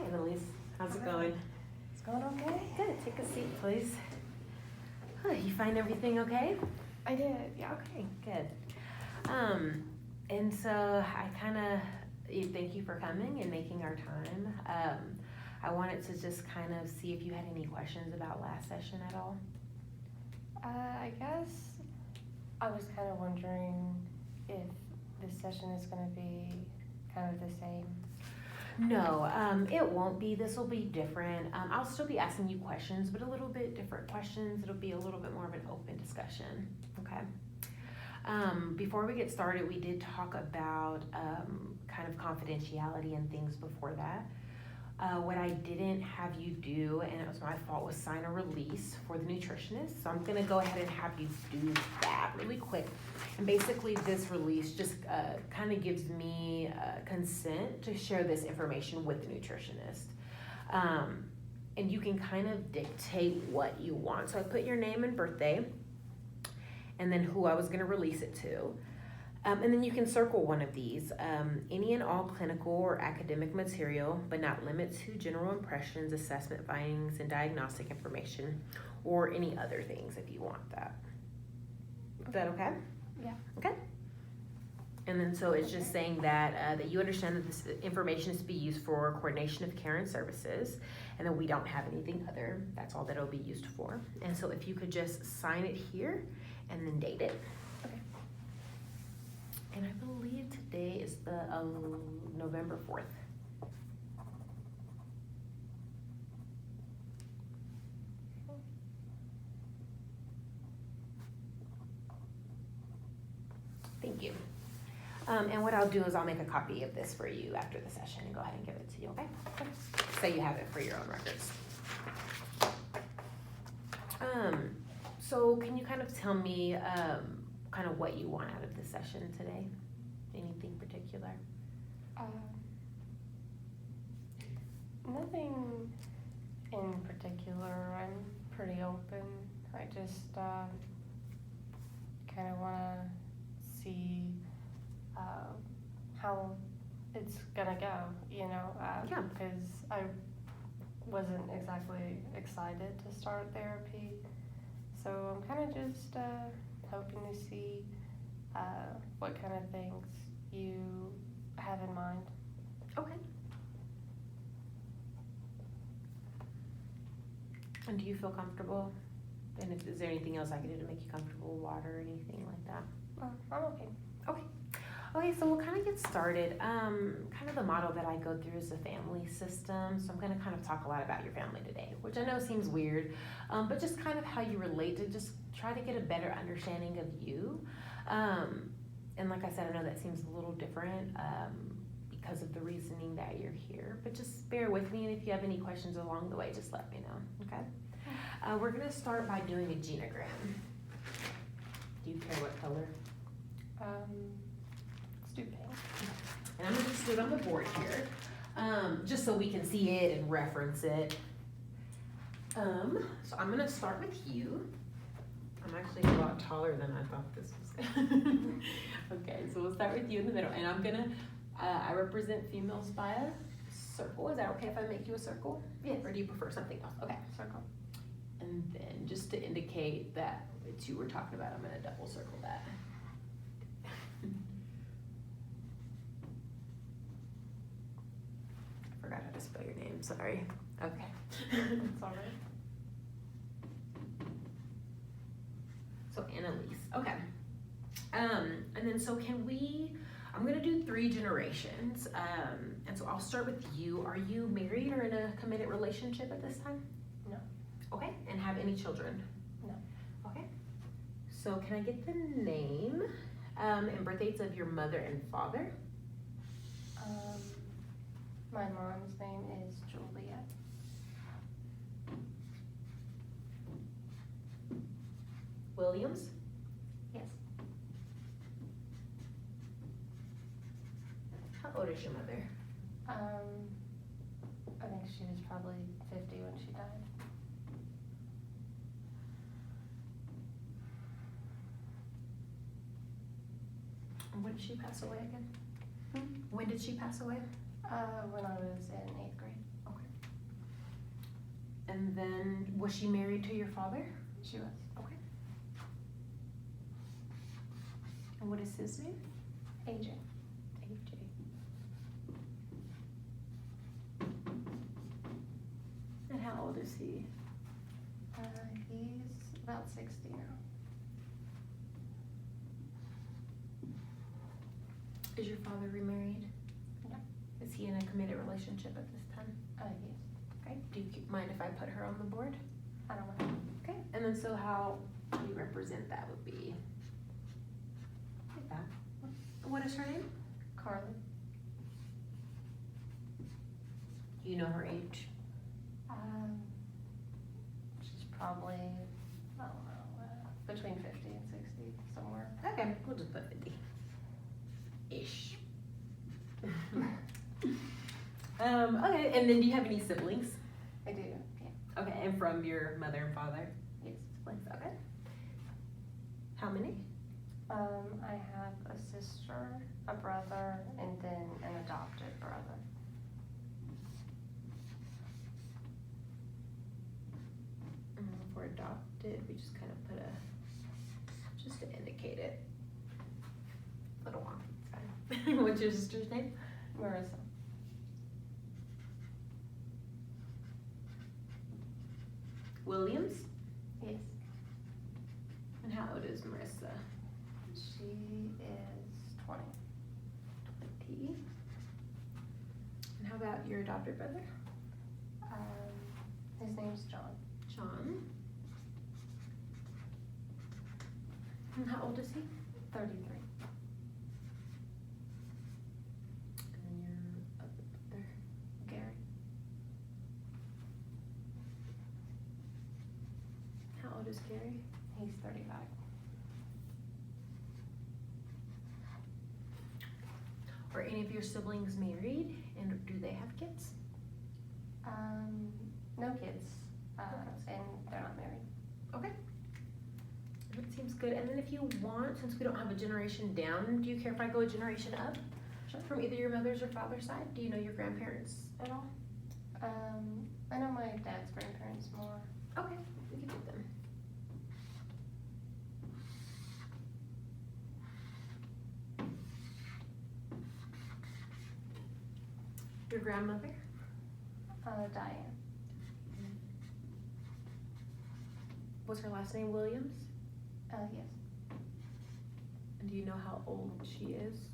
Annalise. How's it going? It's going okay. Good. Take a seat, please. You find everything okay? I did, yeah. Okay, good. And so I kind of thank you for coming and making our time. I wanted to just kind of see if you had any questions about last session at all. I guess I was kind of wondering if this session is going to be kind of the same. No, it won't be. This will be different. I'll still be asking you questions, but a little bit different questions. It'll be a little bit more of an open discussion, okay? Before we get started, we did talk about kind of confidentiality and things before that. What I didn't have you do, and it was my fault, was sign a release for the nutritionist. So I'm gonna go ahead and have you do that really quick. And basically this release just kind of gives me consent to share this information with the nutritionist. And you can kind of dictate what you want. So I put your name and birthday, and then who I was gonna release it to. And then you can circle one of these. Any and all clinical or academic material, but not limited to general impressions, assessment findings, and diagnostic information, or any other things if you want that. Is that okay? Yeah. Okay. And then so it's just saying that that you understand that this information is to be used for coordination of care and services, and that we don't have anything other. That's all that it'll be used for. And so if you could just sign it here and then date it. Okay. And I believe today is the November 4th. Thank you. And what I'll do is I'll make a copy of this for you after the session and go ahead and give it to you, okay? So you have it for your own records. So can you kind of tell me kind of what you want out of this session today? Anything particular? Nothing in particular. I'm pretty open. I just kind of want to see how it's gonna go, you know, Yeah. because I wasn't exactly excited to start therapy. So I'm kind of just hoping to see what kind of things you have in mind. Okay. And do you feel comfortable? And if is there anything else I can do to make you comfortable, water or anything like that? I'm okay. Okay. Okay, so we'll kind of get started. Kind of the model that I go through is the family system. So I'm going to kind of talk a lot about your family today, which I know seems weird, but just kind of how you relate to just try to get a better understanding of you. And like I said, I know that seems a little different because of the reasoning that you're here, but just bear with me. And if you have any questions along the way, just let me know, okay? We're going to start by doing a genogram. Do you care what color? Let's do pink. And I'm gonna just do it on the board here, just so we can see it and reference it. So I'm gonna start with you. I'm actually a lot taller than I thought this was gonna. Okay, so we'll start with you in the middle, and I'm gonna, I represent females by a circle. Is that okay if I make you a circle? Yes. Or do you prefer something else? Okay, Circle. and then just to indicate that it's you we're talking about, I'm gonna double circle that. Forgot how to spell your name, sorry. Okay. It's all right. So Annalise, okay. And then so I'm gonna do 3 generations. And so I'll start with you. Are you married or in a committed relationship at this time? No. Okay, and have any children? No. Okay. So can I get the name and birth dates of your mother and father? My mom's name is Juliet. Williams? Yes. How old is your mother? I think she was probably 50 when she died. And when did she pass away again? Hmm? When did she pass away? When I was in 8th grade. Okay. And then, was she married to your father? She was. Okay. And what is his name? AJ. AJ. And how old is he? He's about 60 now. Is your father remarried? No. Is he in a committed relationship at this time? Yes. Okay. Do you mind if I put her on the board? I don't know. Okay. And then so how do you represent that would be like that. What is her name? Carly. You know her age? She's probably, I don't know, between 50 and 60, somewhere. Okay, we'll just put 50-ish. Okay, and then do you have any siblings? I do, yeah. Okay, and from your mother and father? Yes. Siblings, okay. How many? I have a sister, a brother, and then an adopted brother. For adopted, we just kind of put a, just to indicate it. Little wonky, it's fine. What's your sister's name? Marissa. Williams? Yes. And how old is Marissa? She is 20. 20. And how about your adopted brother? His name's John. John. And how old is he? 33. And then your other brother? Gary. How old is Gary? He's 35. Are any of your siblings married, and do they have kids? No kids, Okay. and they're not married. Okay. That seems good. And then if you want, since we don't have a generation down, do you care if I go a generation up? Sure. From either your mother's or father's side? Do you know your grandparents at all? I know my dad's grandparents more. Okay, we can do them. Your grandmother? Diane. What's her last name, Williams? Yes. And do you know how old she is?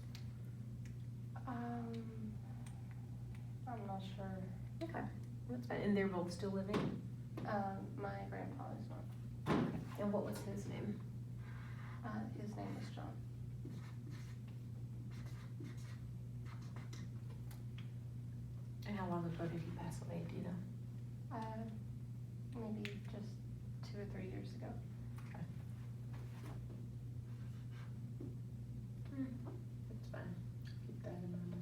I'm not sure. Okay, that's fine. And they're both still living? My grandfather's not. And what was his name? His name was John. And how long ago did he pass away, do you know? Maybe just 2 or 3 years ago. That's fine. Keep that in mind.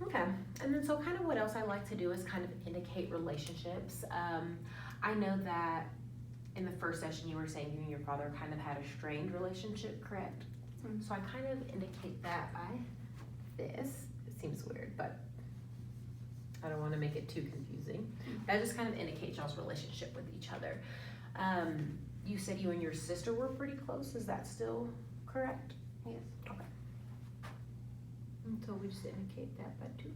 Okay, and then so kind of what else I like to do is kind of indicate relationships. I know that in the first session you were saying you and your father kind of had a strained relationship, correct? Mm-hmm. So I kind of indicate that by this. It seems weird, but I don't want to make it too confusing. That just kind of indicates y'all's relationship with each other. You said you and your sister were pretty close. Is that still correct? Yes. Okay. And so we just indicate that by 2.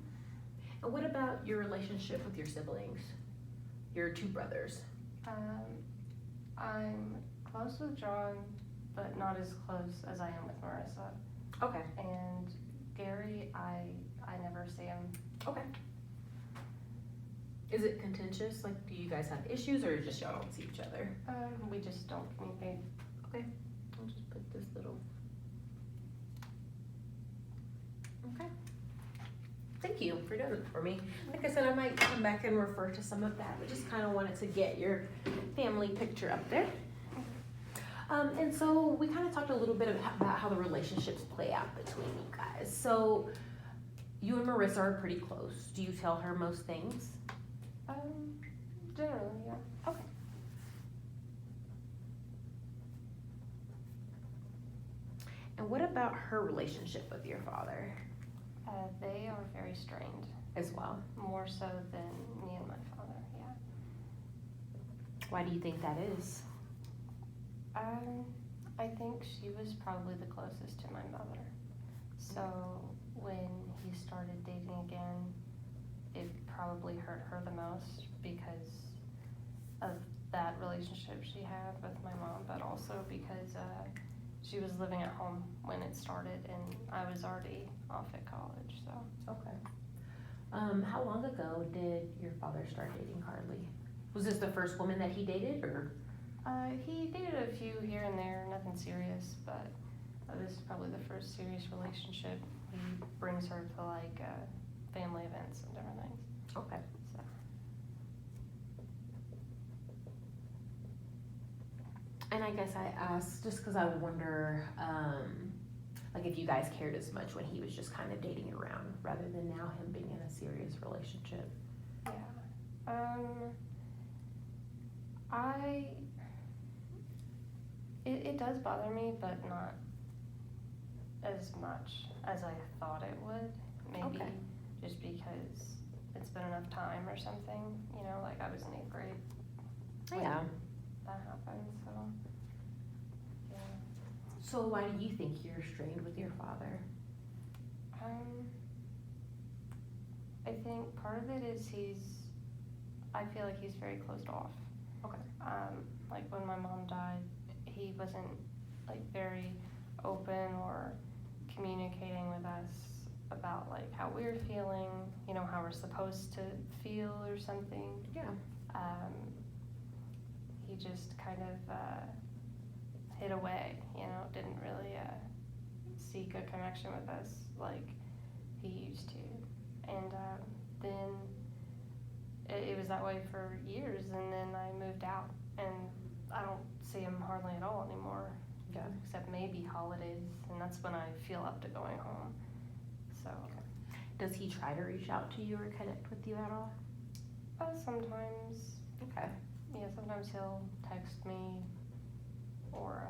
And what about your relationship with your siblings? Your 2 brothers? I'm close with John, but not as close as I am with Marissa. Okay. And Gary, I never see him. Okay. Is it contentious? Like, do you guys have issues or just y'all don't see each other? We just don't communicate. Okay. I'll just put this little. Okay. Thank you for doing it for me. Like I said, I might come back and refer to some of that, but just kind of wanted to get your family picture up there. And so we kind of talked a little bit about how the relationships play out between you guys. So you and Marissa are pretty close. Do you tell her most things? Generally, yeah. Okay. And what about her relationship with your father They are very strained, as well? more so than me and my father, yeah. Why do you think that is? I think she was probably the closest to my mother. So when he started dating again, it probably hurt her the most because of that relationship she had with my mom, but also because she was living at home when it started and I was already off at college, so. Okay. How long ago did your father start dating Carly? Was this the first woman that he dated, or? He dated a few here and there, nothing serious, but this is probably the first serious relationship. He brings her to like family events and different things. Okay. So. And I guess I asked just because I wonder, like if you guys cared as much when he was just kind of dating around rather than now him being in a serious relationship. Yeah. It does bother me, but not as much as I thought it would. Maybe Okay. just because it's been enough time or something, you know, like I was in 8th grade when Yeah. that happened, so, yeah. So why do you think you're strained with your father? I think part of it is I feel like he's very closed off. Okay. Like when my mom died, he wasn't like very open or communicating with us about like how we're feeling, you know, how we're supposed to feel or something. Yeah. He just kind of hid away, you know, didn't really seek a connection with us like he used to. And then it was that way for years, and then I moved out, and I don't see him hardly at all anymore. Yeah. Except maybe holidays, and that's when I feel up to going home. So. Does he try to reach out to you or connect with you at all? Sometimes. Okay. Yeah, sometimes he'll text me or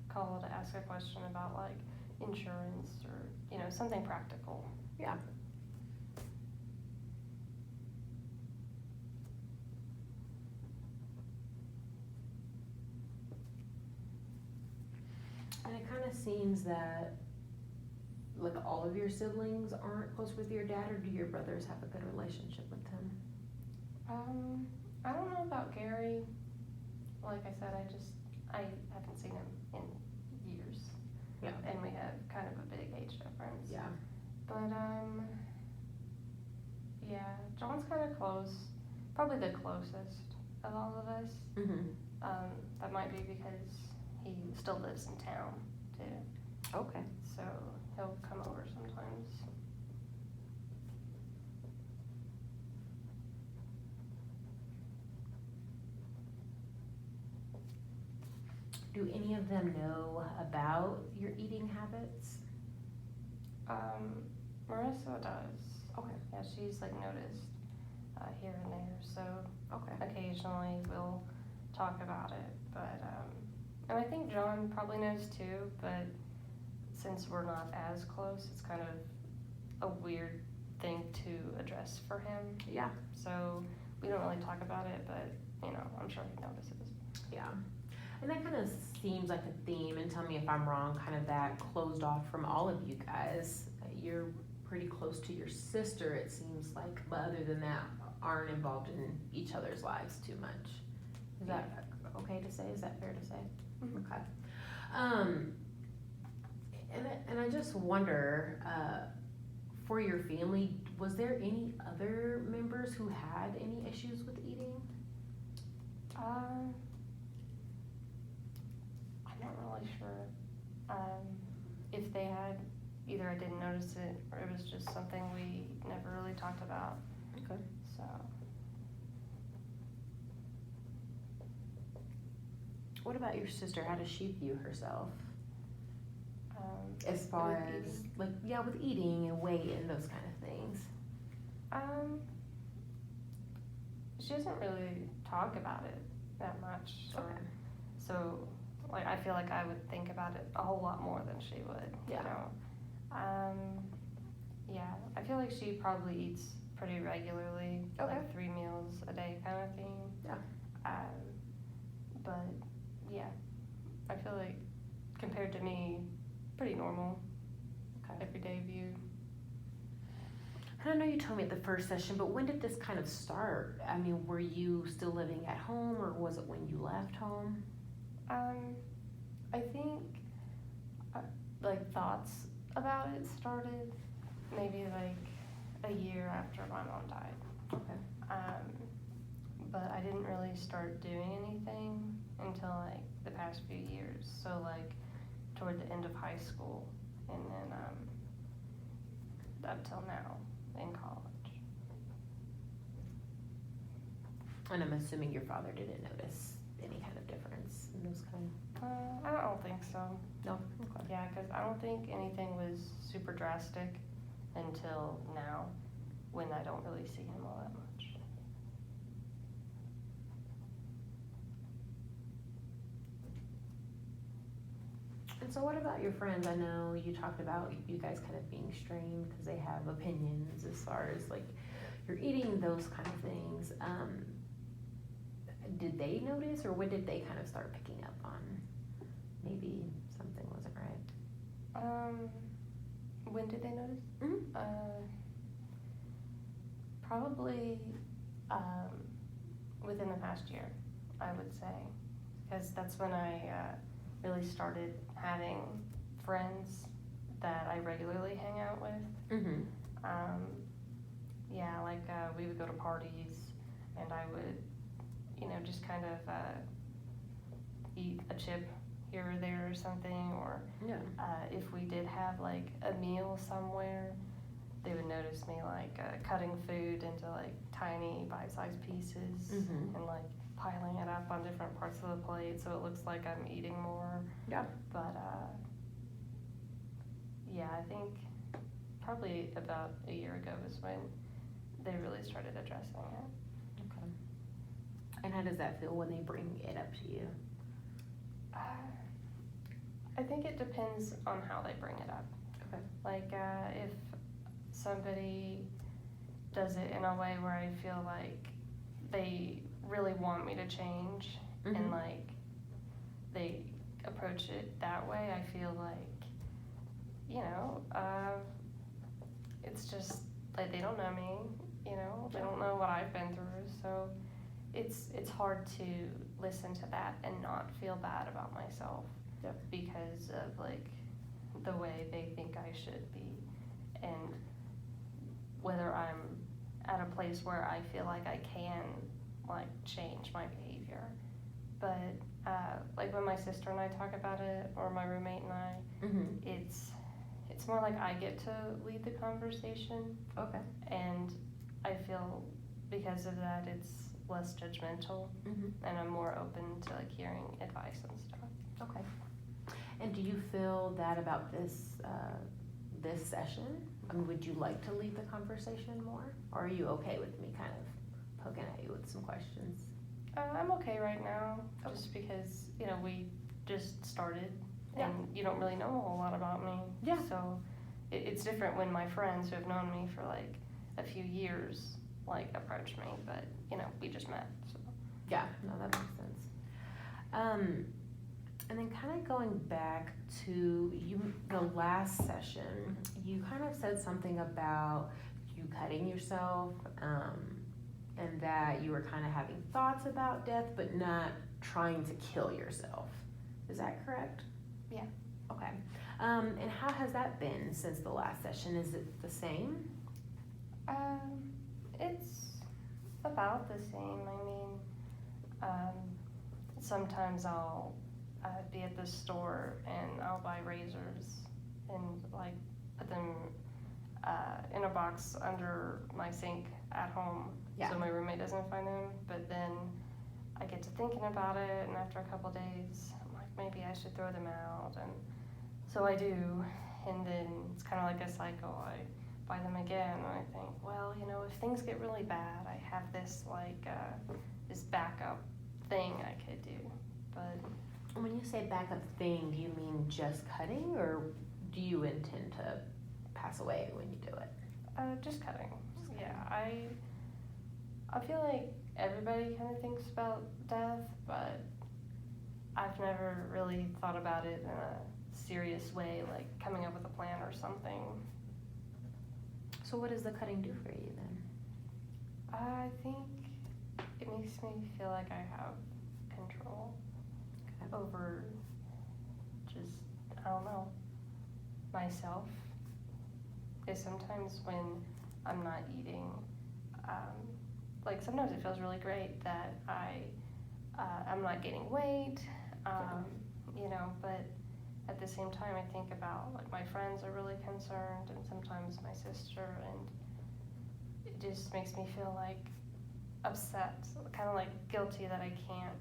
call to ask a question about like insurance or, you know, something practical. Yeah. And it kind of seems that like all of your siblings aren't close with your dad, or do your brothers have a good relationship with him? I don't know about Gary. Like I said, I haven't seen him in years. Yeah. And we have kind of a big age difference. Yeah. But yeah, John's kind of close. Probably the closest of all of us. Mm-hmm. That might be because he still lives in town too. Okay. So he'll come over sometimes. Do any of them know about your eating habits? Marissa does. Okay. Yeah, she's like noticed here and there. So Okay. occasionally we'll talk about it. But and I think John probably knows too. But since we're not as close, it's kind of a weird thing to address for him. Yeah. So we don't really talk about it, but you know, I'm sure he notices. Yeah. And that kind of seems like a theme, and tell me if I'm wrong, kind of that closed off from all of you guys. You're pretty close to your sister, it seems like, but other than that, aren't involved in each other's lives too much. Is that okay to say? Is that fair to say? Mm-hmm. Okay. And I just wonder, for your family, was there any other members who had any issues with eating? I'm not really sure. If they had, either I didn't notice it or it was just something we never really talked about. Okay. So. What about your sister? How does she view herself? As with far as, eating? like, yeah, with eating and weight and those kind of things. She doesn't really talk about it that much. Okay. So, like, I feel like I would think about it a whole lot more than she would, Yeah. you know? Yeah, I feel like she probably eats pretty regularly, Okay. like 3 meals a day kind of thing. Yeah. but yeah, I feel like compared to me, pretty normal, Okay. everyday view. I know you told me at the first session, but when did this kind of start? I mean, were you still living at home, or was it when you left home? I think like thoughts about it started maybe like a year after my mom died. Okay. But I didn't really start doing anything until like the past few years. So like toward the end of high school, and then up till now in college. And I'm assuming your father didn't notice any kind of difference in those kind. I don't think so. No. Okay. Yeah, because I don't think anything was super drastic until now, when I don't really see him all that much. And so, what about your friends? I know you talked about you guys kind of being strained because they have opinions as far as like you're eating, those kind of things. Did they notice, or when did they kind of start picking up on maybe something wasn't right? When did they notice? Mm-hmm. Probably within the past year, I would say, because that's when I really started having friends that I regularly hang out with. Mm-hmm. Yeah, like we would go to parties, and I would, just kind of eat a chip here or there or something, or Yeah. if we did have like a meal somewhere, they would notice me like cutting food into like tiny bite-sized pieces Mhm. and like piling it up on different parts of the plate so it looks like I'm eating more. Yeah. But yeah, I think probably about a year ago is when they really started addressing it. Okay. And how does that feel when they bring it up to you? I think it depends on how they bring it up. Okay. Like if somebody does it in a way where I feel like they really want me to change, Mhm. and like they approach it that way, I feel like, it's just like they don't know me, they don't know what I've been through, so it's hard to listen to that and not feel bad about myself. Yep. Because of like the way they think I should be, and whether I'm at a place where I feel like I can like change my behavior. But like when my sister and I talk about it, or my roommate and I, Mhm. it's more like I get to lead the conversation, Okay. and I feel because of that it's less judgmental, Mhm. and I'm more open to like hearing advice and stuff. Okay. And do you feel that about this this session? I mean, would you like to lead the conversation more, or are you okay with me kind of poking at you with some questions? I'm okay right now, just because, we just started, Yeah. and you don't really know a whole lot about me. Yeah. So it's different when my friends who have known me for like a few years, like approach me, but, we just met, so. Yeah, no, that makes sense. And then kind of going back to the last session, you kind of said something about you cutting yourself, and that you were kind of having thoughts about death, but not trying to kill yourself. Is that correct? Yeah. Okay. And how has that been since the last session? Is it the same? It's about the same. I mean, sometimes I'll be at the store and I'll buy razors and like put them in a box under my sink at home, Yeah. so my roommate doesn't find them. But then I get to thinking about it, and after a couple days, I'm like, maybe I should throw them out, and so I do. And then it's kind of like a cycle. I buy them again, and I think, well, if things get really bad, I have this like this backup thing I could do. But When you say backup thing, do you mean just cutting, or do you intend to pass away when you do it? just cutting. Yeah, I feel like everybody kind of thinks about death, but I've never really thought about it in a serious way, like coming up with a plan or something. So what does the cutting do for you then? I think it makes me feel like I have control Okay. over just, I don't know, myself. Because sometimes when I'm not eating, like sometimes it feels really great that I'm not gaining weight, you know, but at the same time I think about like my friends are really concerned and sometimes my sister, and it just makes me feel like upset, kind of like guilty that I can't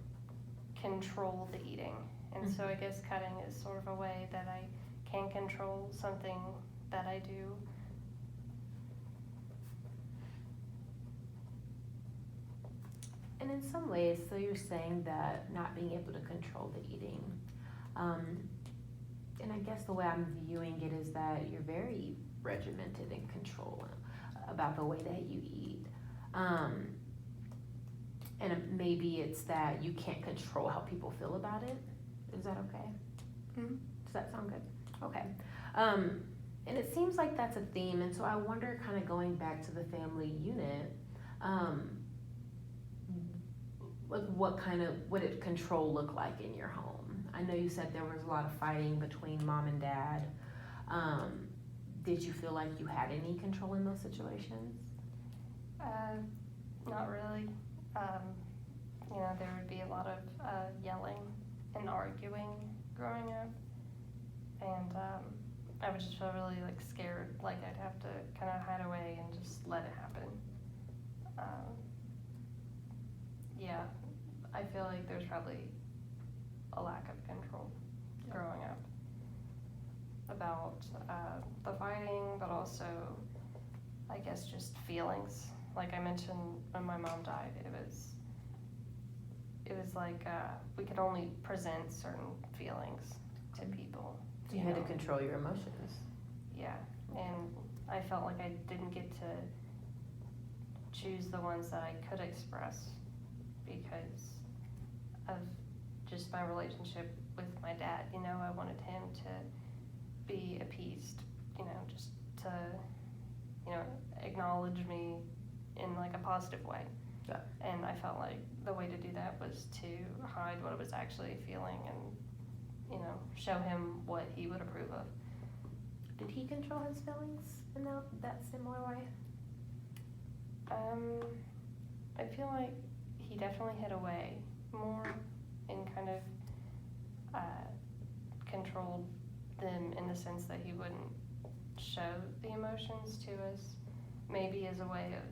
control the eating. And so I guess cutting is sort of a way that I can control something that I do. And in some ways, so you're saying that not being able to control the eating, and I guess the way I'm viewing it is that you're very regimented and controlling about the way that you eat. And maybe it's that you can't control how people feel about it. Is that okay? Mm-hmm. Does that sound good? Okay. And it seems like that's a theme, and so I wonder, kind of going back to the family unit, like what did control look like in your home? I know you said there was a lot of fighting between mom and dad. Did you feel like you had any control in those situations? Not really. You know, there would be a lot of yelling and arguing growing up, and I would just feel really like scared, like I'd have to kind of hide away and just let it happen. Yeah, I feel like there's probably a lack of control growing up about the fighting, but also I guess just feelings. Like I mentioned, when my mom died, it was like we could only present certain feelings to people. So you had to know? control your emotions. Yeah, and I felt like I didn't get to choose the ones that I could express because of just my relationship with my dad. You know, I wanted him to be appeased, you know, just to, you know, acknowledge me in like a positive way. Yeah. And I felt like the way to do that was to hide what I was actually feeling and, you know, show him what he would approve of. Did he control his feelings in that similar way? I feel like he definitely hid away more and kind of controlled them in the sense that he wouldn't show the emotions to us, maybe as a way of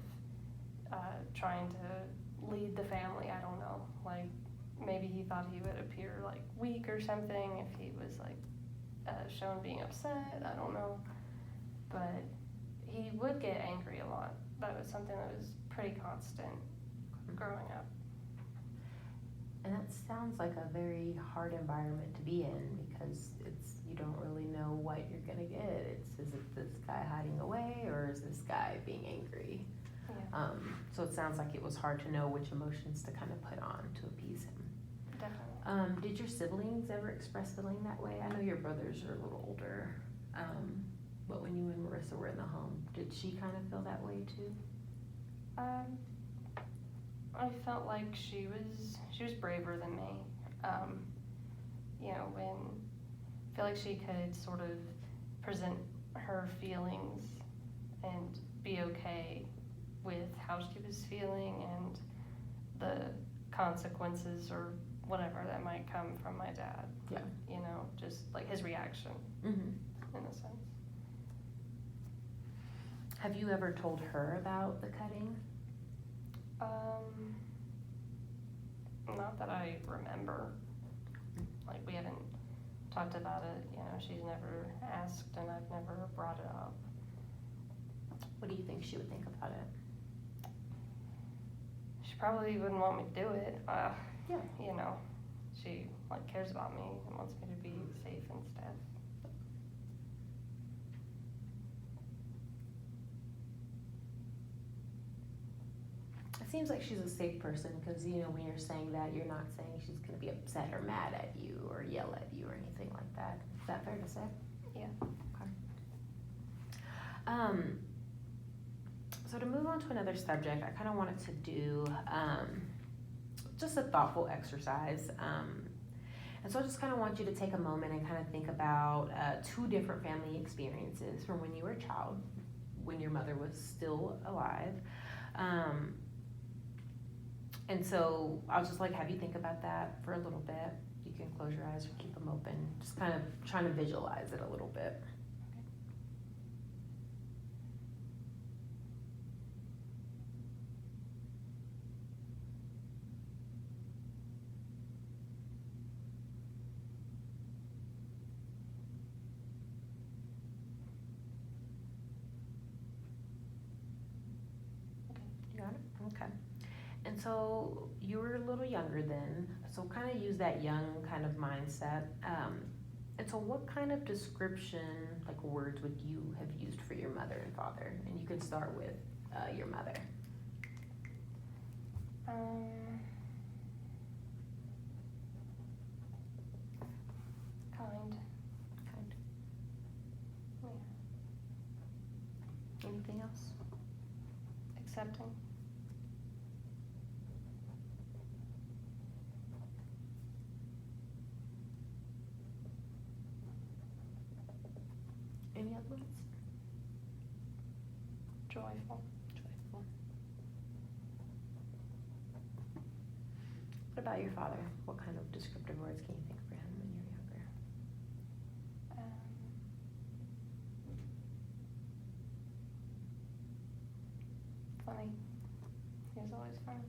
trying to lead the family. I don't know, like maybe he thought he would appear like weak or something if he was like shown being upset. I don't know, but he would get angry a lot. That was something that was pretty constant growing up. And that sounds like a very hard environment to be in, because you don't really know what you're gonna get. Is it this guy hiding away, or is this guy being angry? Yeah. So it sounds like it was hard to know which emotions to kind of put on to appease him. Definitely. Did your siblings ever express feeling that way? I know your brothers are a little older, but when you and Marissa were in the home, did she kind of feel that way too? I felt like she was braver than me. You know, when I feel like she could sort of present her feelings and be okay with how she was feeling and the consequences or whatever that might come from my dad. Yeah. You know, just like his reaction Mm-hmm. in a sense. Have you ever told her about the cutting? Not that I remember. Like, we haven't talked about it, you know, she's never asked and I've never brought it up. What do you think she would think about it? She probably wouldn't want me to do it. Yeah. You know, she, like, cares about me and wants me to be safe and stuff. It seems like she's a safe person because, you know, when you're saying that, you're not saying she's going to be upset or mad at you or yell at you or anything like that. Is that fair to say? Yeah. Okay. So to move on to another subject, I kind of wanted to do just a thoughtful exercise. And so I just kind of want you to take a moment and kind of think about two different family experiences from when you were a child, when your mother was still alive. And so I'll just like have you think about that for a little bit. You can close your eyes or keep them open. Just kind of trying to visualize it a little bit. You got it? Okay. And so you were a little younger then, so kind of use that young kind of mindset. And so what kind of description, like words, would you have used for your mother and father? And you could start with your mother. Kind. Kind. Yeah. Anything else? Accepting. Any other ones? Joyful. Joyful. What about your father? What kind of descriptive words can you think for him when you were younger? Funny. He was always fun.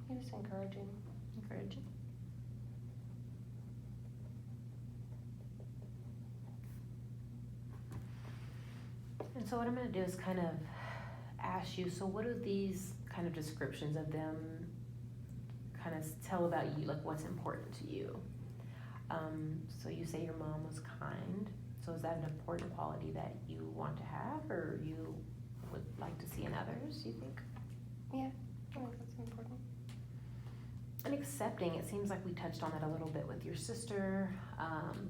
He was encouraging. Encouraging. And so what I'm going to do is kind of ask you, so what do these kind of descriptions of them kind of tell about you, like what's important to you? So you say your mom was kind. So is that an important quality that you want to have or you would like to see in others, you think? Yeah, I think that's important. And accepting, it seems like we touched on that a little bit with your sister,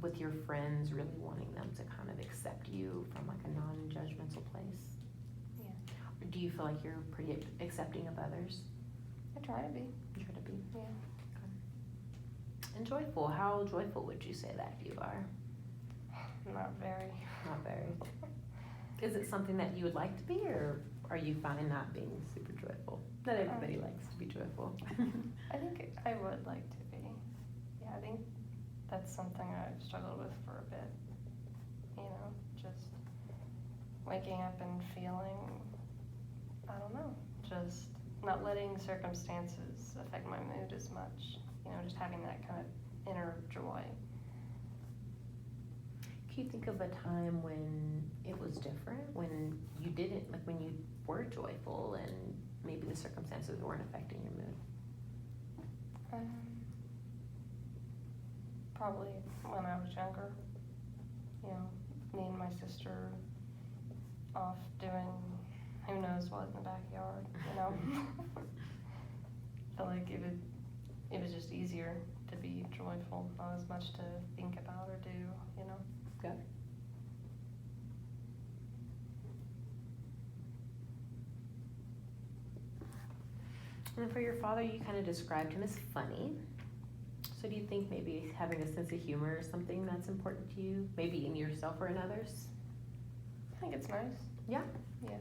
with your friends, really wanting them to kind of accept you from like a non-judgmental place. Yeah. Or do you feel like you're pretty accepting of others? I try to be. You try to be. Yeah. And joyful, how joyful would you say that you are? Not very. Not very. Is it something that you would like to be, or are you fine not being super joyful? Not everybody likes to be joyful. I think I would like to be. Yeah, I think that's something I've struggled with for a bit. You know, just waking up and feeling, I don't know, just not letting circumstances affect my mood as much. You know, just having that kind of inner joy. Can you think of a time when it was different, when you didn't, like when you were joyful and maybe the circumstances weren't affecting your mood? Probably when I was younger. You know, me and my sister off doing who knows what in the backyard, you know. I feel like it was just easier to be joyful, not as much to think about or do, you know. Good. And then for your father, you kind of described him as funny. So do you think maybe having a sense of humor is something that's important to you, maybe in yourself or in others? I think it's nice. Yeah. Yeah.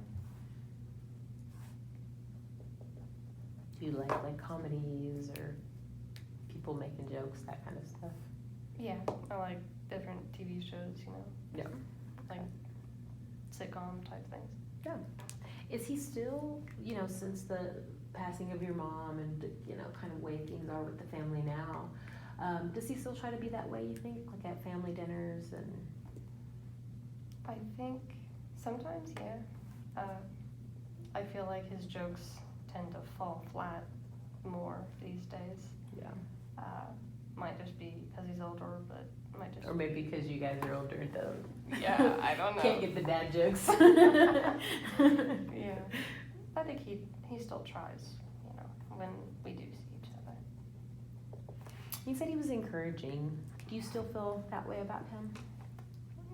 Do you like comedies or people making jokes, that kind of stuff? Yeah, I like different TV shows, you know. Yeah. Like sitcom type things. Yeah. Is he still, you know, since the passing of your mom and, the, you know, kind of way things are with the family now, does he still try to be that way, you think? Like at family dinners and... I think sometimes, yeah. I feel like his jokes tend to fall flat more these days. Yeah. Might just be because he's older, but might just Or maybe because you guys are older, though. Yeah, I don't know. Can't get the dad jokes. Yeah, I think he still tries, you know, when we do see each other. You said he was encouraging. Do you still feel that way about him?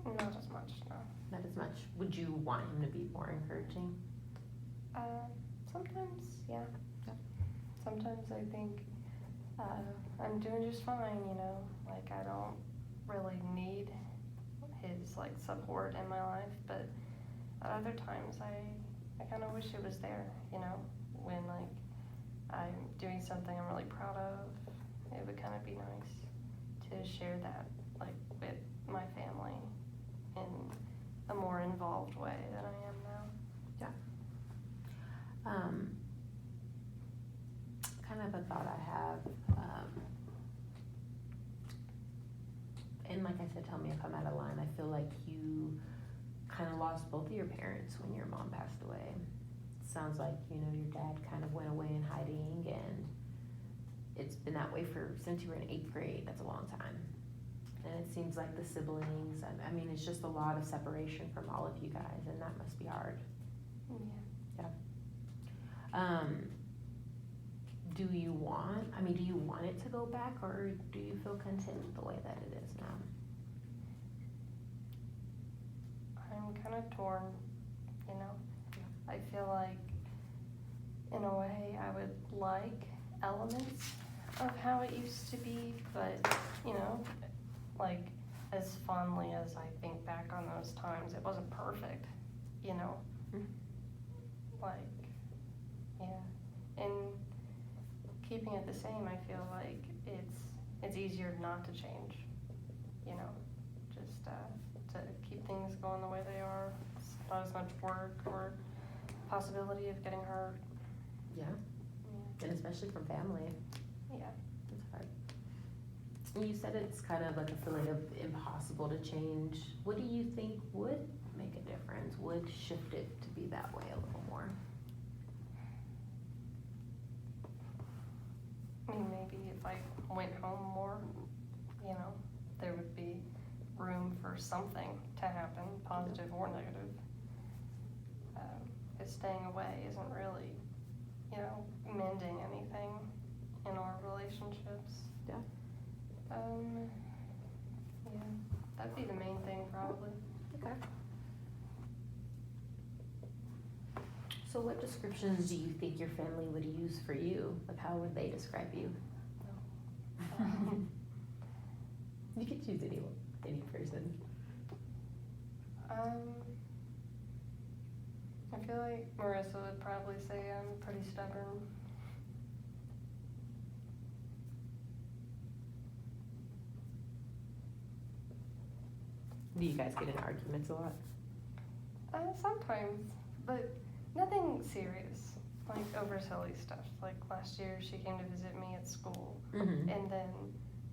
Not as much, no. Not as much. Would you want him to be more encouraging? Sometimes, yeah. Yeah. Sometimes I think I'm doing just fine, you know. Like, I don't really need his, like, support in my life, but at other times I kind of wish it was there, you know. When, like, I'm doing something I'm really proud of, it would kind of be nice to share that, like, with my family in a more involved way than I am now. Kind of a thought I have, and like I said, tell me if I'm out of line. I feel like you kind of lost both of your parents when your mom passed away. Sounds like, you know, your dad kind of went away in hiding, and it's been that way since you were in 8th grade. That's a long time. And it seems like the siblings, I mean, it's just a lot of separation from all of you guys, and that must be hard. Yeah. Do you want it to go back, or do you feel content with the way that it is now? I'm kind of torn, you know. I feel like, in a way, I would like elements of how it used to be, but, you know, like, as fondly as I think back on those times, it wasn't perfect, you know. Like, yeah. And keeping it the same, I feel like it's easier not to change, you know, just to keep things going the way they are. It's not as much work or possibility of getting hurt. Yeah. Yeah. And especially from family. Yeah. It's hard. And you said it's kind of like a feeling of impossible to change. What do you think would make a difference, would shift it to be that way a little more? I mean, maybe if I went home more, you know, there would be room for something to happen, positive or negative. Because staying away isn't really, you know, mending anything in our relationships. Yeah. Yeah, that'd be the main thing probably. Okay. So what descriptions do you think your family would use for you? Like, how would they describe you? You could choose any person. I feel like Marissa would probably say I'm pretty stubborn. Do you guys get in arguments a lot? Sometimes, but nothing serious, like over silly stuff. Like last year, she came to visit me at school, Mm-hmm. and then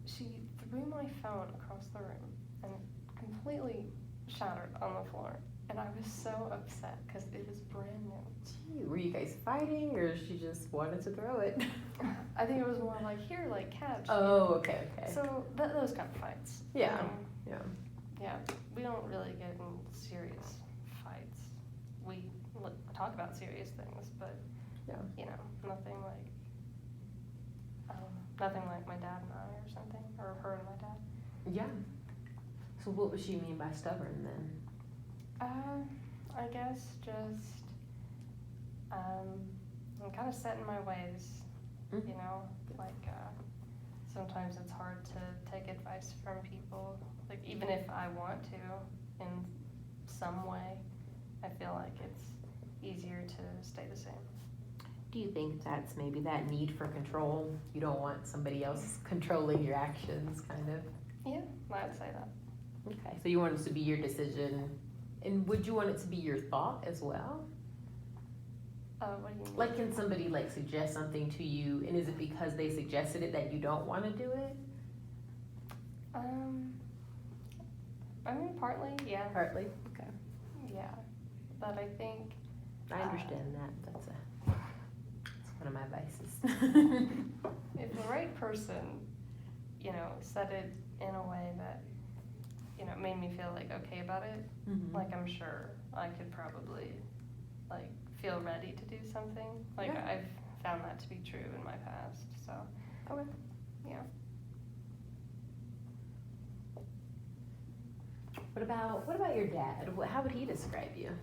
she threw my phone across the room and it completely shattered on the floor. And I was so upset because it was brand new. Gee, were you guys fighting, or she just wanted to throw it? I think it was more like, here, like, catch. Oh, okay. So those kind of fights. Yeah. Yeah. Yeah, we don't really get in serious fights. We talk about serious things, but, Yeah. you know, nothing like, nothing like my dad and I or something, or her and my dad. Yeah. So what would she mean by stubborn then? I guess just, I'm kind of set in my ways, Mm-hmm. you know, like, sometimes it's hard to take advice from people, like, even if I want to in some way, I feel like it's easier to stay the same. Do you think that's maybe that need for control? You don't want somebody else controlling your actions, kind of? Yeah, I'd say that. Okay, so you want it to be your decision, and would you want it to be your thought as well? What do you mean? Like, can somebody like suggest something to you, and is it because they suggested it that you don't want to do it? I mean, partly, yeah. Partly. Okay. Yeah, but I think I understand that. That's one of my vices. If the right person, you know, said it in a way that, you know, made me feel like okay about it, Mhm. like I'm sure I could probably like feel ready to do something. Like Yeah. I've found that to be true in my past. So Okay. yeah. What about your dad? How would he describe you?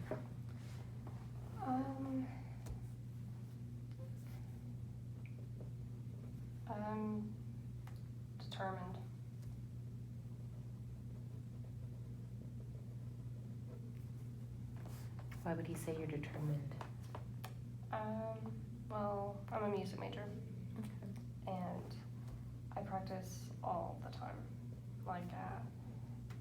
I'm determined. Why would he say you're determined? Well, I'm a music major and I practice all the time. Like,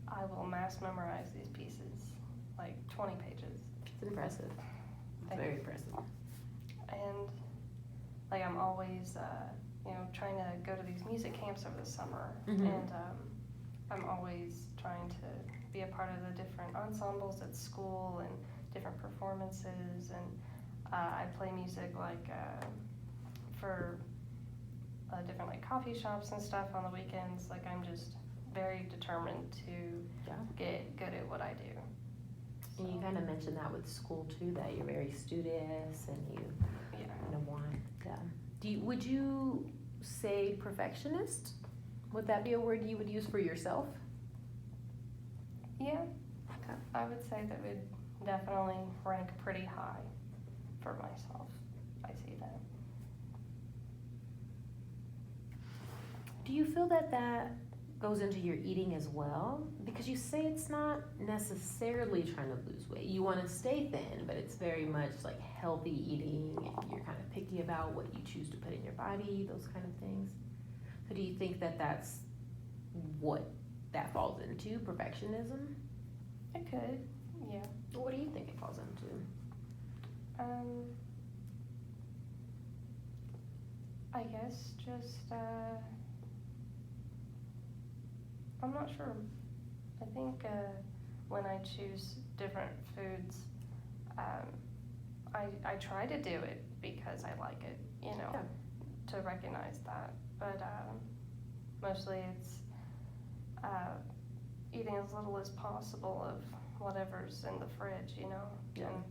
I will mass memorize these pieces, like 20 pages. It's impressive. It's very impressive. And like I'm always, you know, trying to go to these music camps over the summer, Mhm. and I'm always trying to be a part of the different ensembles at school and different performances, and I play music like for different like coffee shops and stuff on the weekends. Like I'm just very determined to Yeah. get good at what I do. And you kind of mentioned that with school too, that you're very studious and you Yeah. kind of want. Would you say perfectionist? Would that be a word you would use for yourself? Yeah, Okay. I would say that would definitely rank pretty high for myself. I see that. Do you feel that goes into your eating as well? Because you say it's not necessarily trying to lose weight. You want to stay thin, but it's very much like healthy eating, and you're kind of picky about what you choose to put in your body, those kind of things. So do you think that that's what that falls into, perfectionism? It could, yeah. What do you think it falls into? I guess just, I'm not sure. I think when I choose different foods, I try to do it because I like it, you know, to recognize that. But mostly it's eating as little as possible of whatever's in the fridge, you know. Yeah. And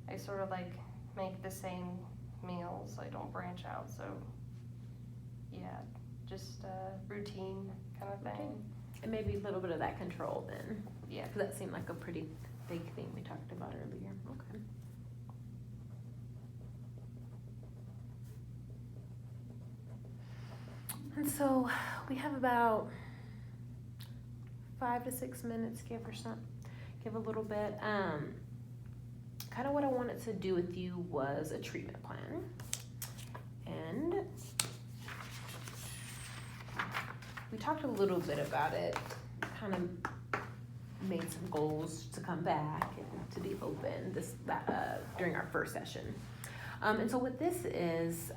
I sort of like make the same meals. I don't branch out. So yeah, just routine kind of thing. Okay. And maybe a little bit of that control then. Yeah. Because that seemed like a pretty big thing we talked about earlier. Okay. And so we have about 5 to 6 minutes, give a little bit. Kind of what I wanted to do with you was a treatment plan. And we talked a little bit about it, kind of made some goals to come back and to be open during our first session. And so what this is,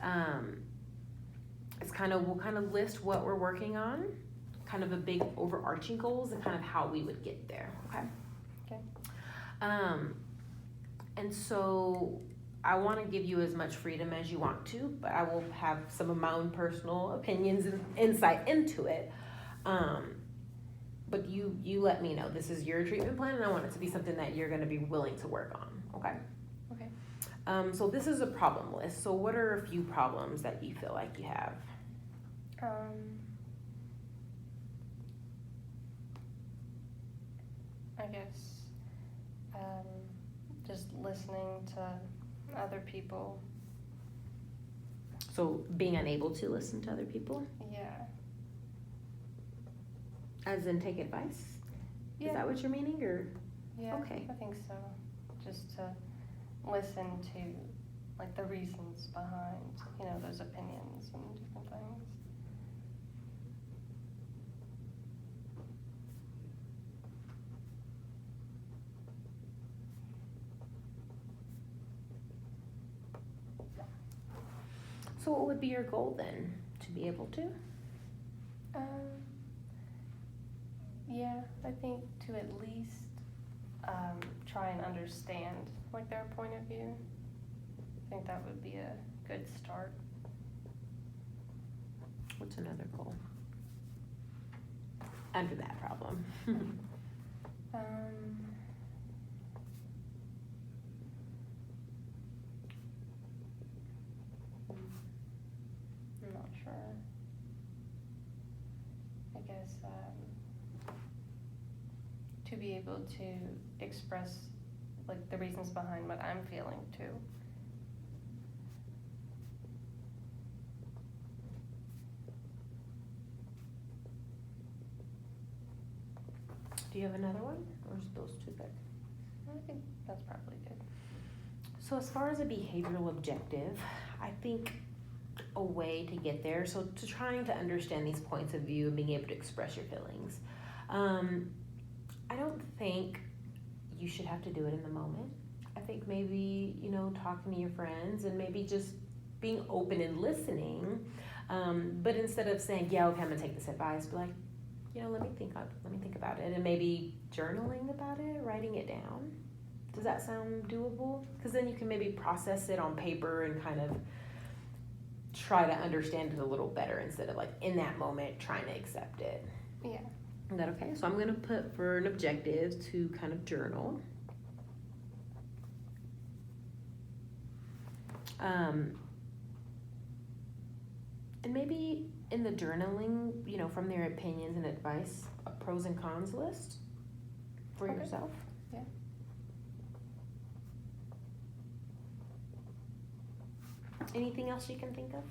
we'll kind of list what we're working on, kind of a big overarching goals and kind of how we would get there, okay? Okay. And so I want to give you as much freedom as you want to, but I will have some of my own personal opinions and insight into it. But you let me know. This is your treatment plan, and I want it to be something that you're going to be willing to work on, okay? Okay. So this is a problem list. So what are a few problems that you feel like you have? I guess just listening to other people. So being unable to listen to other people, Yeah. as in take advice? Yeah. Is that what you're meaning, or? Yeah. Okay. I think so. Just to listen to like the reasons behind, you know, those opinions and different things. So what would be your goal then? To be able to? Yeah, I think to at least try and understand like their point of view. I think that would be a good start. What's another goal? Under that problem. I'm not sure. I guess to be able to express like the reasons behind what I'm feeling too. Do you have another one, or is those two good? I think that's probably good. So as far as a behavioral objective, I think a way to get there, so to trying to understand these points of view and being able to express your feelings. I don't think you should have to do it in the moment. I think maybe, talking to your friends and maybe just being open and listening. But instead of saying, yeah, okay, I'm gonna take this advice, be like, let me think about it, and maybe journaling about it, writing it down. Does that sound doable? Because then you can maybe process it on paper and kind of try to understand it a little better instead of like in that moment trying to accept it. Yeah. Is that okay? So I'm going to put for an objective to kind of journal. And maybe in the journaling, from their opinions and advice, a pros and cons list for Okay. yourself. Yeah. Anything else you can think of?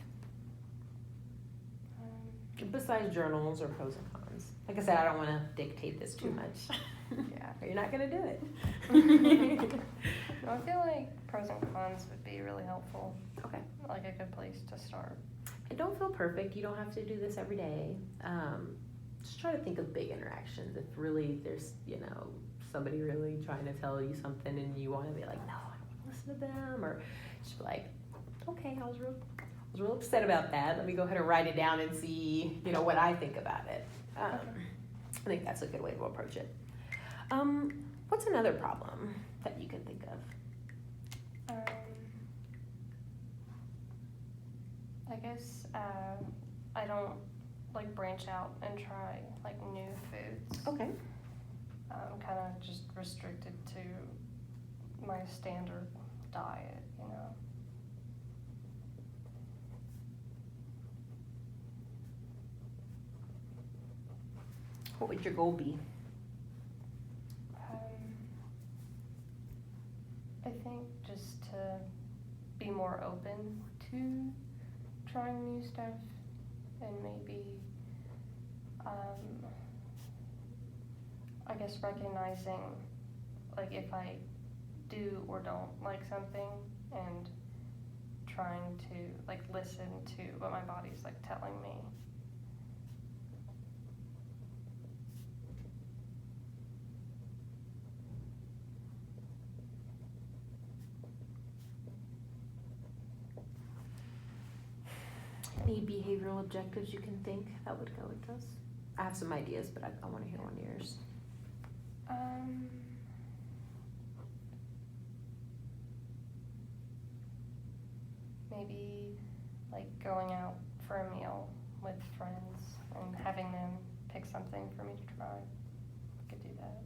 Besides journals or pros and cons. Like I said, I don't want to dictate this too much. Yeah. Or you're not going to do it. No, I feel like pros and cons would be really helpful. Okay. Like a good place to start. And don't feel perfect. You don't have to do this every day. Just try to think of big interactions. If really there's, somebody really trying to tell you something and you want to be like, no, I don't want to listen to them. Or just be like, okay, I was real upset about that. Let me go ahead and write it down and see, what I think about it. I think that's a good way to approach it. What's another problem that you can think of? I guess I don't like branch out and try like new foods. Okay. I'm kind of just restricted to my standard diet, What would your goal be? I think just to be more open to trying new stuff and maybe, I guess recognizing like if I do or don't like something and trying to like listen to what my body's like telling me. Any behavioral objectives you can think that would go with this? I have some ideas, but I want to hear one of yours. Maybe like going out for a meal with friends and having them pick something for me to try. I could do that.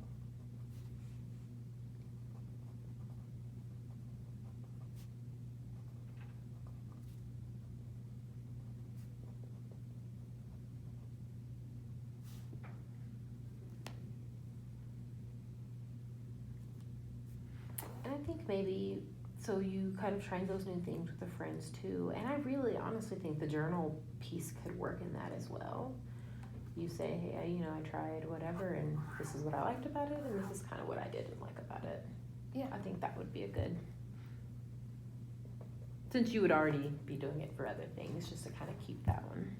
And I think maybe, so you kind of trying those new things with the friends too. And I really honestly think the journal piece could work in that as well. You say, hey, I tried whatever, and this is what I liked about it, and this is kind of what I didn't like about it. Yeah. I think that would be a good, since you would already be doing it for other things, just to kind of keep that one.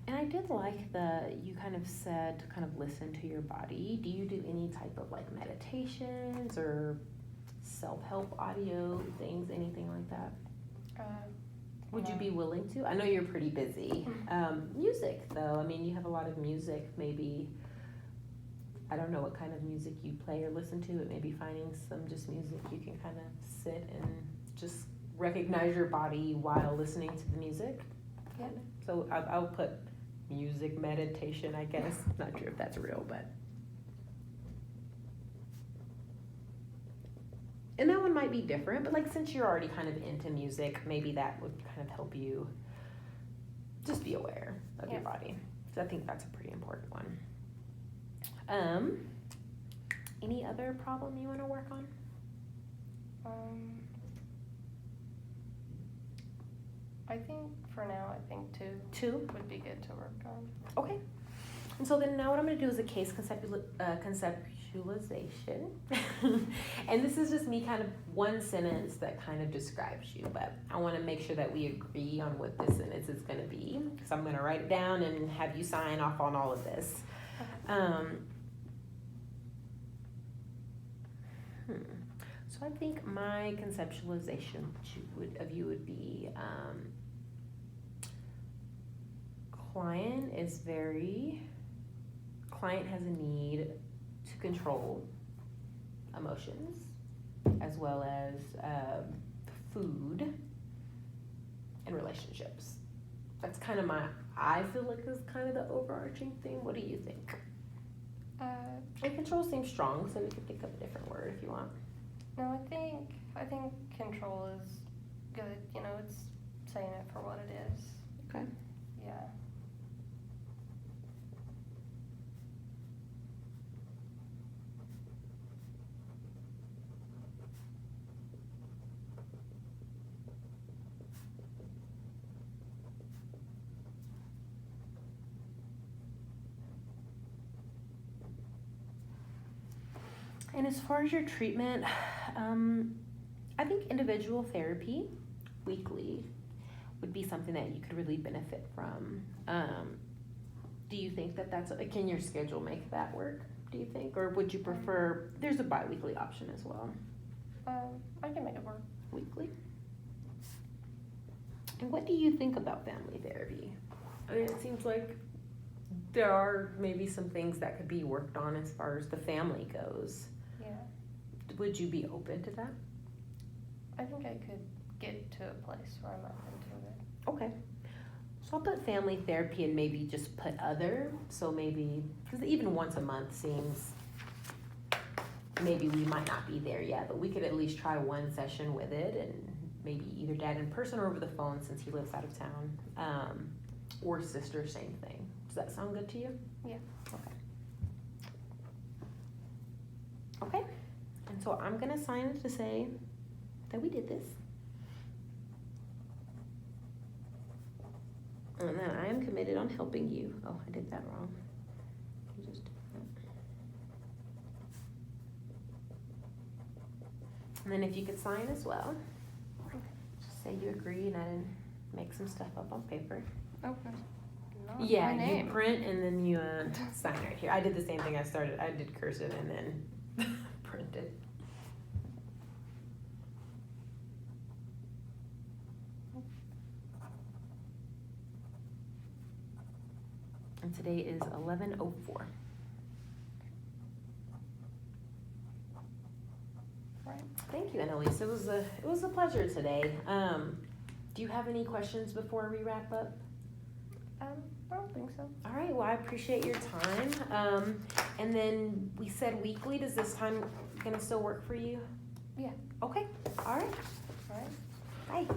And I did like you kind of said to kind of listen to your body. Do you do any type of like meditations or self-help audio things, anything like that? Would you No. be willing to? I know you're pretty busy. Music though, I mean, you have a lot of music maybe I don't know what kind of music you play or listen to, but maybe finding some just music you can kind of sit and just recognize your body while listening to the music. Yeah. So I'll put music meditation, I guess. Not sure if that's real, but. And that one might be different, but like since you're already kind of into music, maybe that would kind of help you just be aware of your body. So I think that's a pretty important one. Any other problem you want to work on? I think for now, two would be good to work on. Okay. And so then now what I'm going to do is a case conceptualization. And this is just me kind of one sentence that kind of describes you, but I want to make sure that we agree on what this sentence is going to be. So I'm going to write it down and have you sign off on all of this. Okay. So I think my conceptualization of you would be client has a need to control emotions as well as food and relationships. That's kind of I feel like is kind of the overarching thing. What do you think? And control seems strong, so we could think of a different word if you want. No, I think control is good. You know, it's saying it for what it is. Okay. Yeah. And as far as your treatment, I think individual therapy weekly would be something that you could really benefit from. Do you think can your schedule make that work, do you think? Or would you prefer, there's a bi-weekly option as well. I can make it work. Weekly? And what do you think about family therapy? I mean, it seems like there are maybe some things that could be worked on as far as the family goes. Yeah. Would you be open to that? I think I could get to a place where I'm open to it. Okay. So I'll put family therapy and maybe just put other. So maybe, because even once a month seems, maybe we might not be there yet, but we could at least try one session with it and maybe either dad in person or over the phone since he lives out of town. Or sister, same thing. Does that sound good to you? Yeah. Okay. Okay. And so I'm going to sign it to say that we did this. And then I am committed on helping you. Oh, I did that wrong. Just do that. And then if you could sign as well. Just say you agree and I didn't make some stuff up on paper. Okay. Not Yeah, my name. you print and then you sign right here. I did the same thing. I did cursive and then printed. And today is 11:04. Right. Thank you, Annalise. It was a pleasure today. Do you have any questions before we wrap up? I don't think so. All right, well, I appreciate your time. And then we said weekly. Does this time gonna still work for you? Yeah. Okay, all right. All right. Bye.